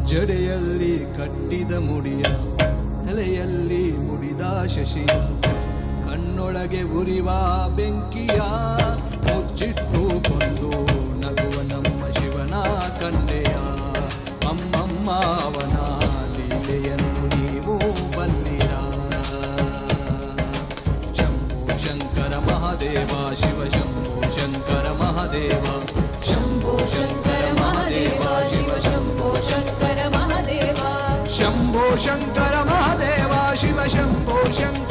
ಜಡೆಯಲ್ಲಿ ಕಟ್ಟಿದ ಮುಡಿಯ ನೆಲೆಯಲ್ಲಿ ಮುಡಿದ ಶಶಿಯ ಕಣ್ಣೊಳಗೆ ಉರಿವ ಬೆಂಕಿಯ ಮುಚ್ಚಿಟ್ಟುಕೊಂಡು ನಗುವ ನಮ್ಮ ಶಿವನ ಕಂಡೆಯ ಅಮ್ಮಮ್ಮ ಅವನ ಲೀಲೆಯನ್ನು ನೀವು ಬಲ್ಲಿರ. ಶಂಭೋ ಶಂಕರ ಮಹಾದೇವ ಶಿವ ಶಂಭೋ ಶಂಕರ ಮಹಾದೇವ ಶಂಭೋ ಶಂಕರ ಮಹಾದೇವ ಶಿವ ಶಂಭೋ ಶಂಕರ ಮಹಾದೇವ ಶಂಭೋ ಶಂಕರ ಮಹಾದೇವ ಶಿವ ಶಂಭೋ ಶಂಕರ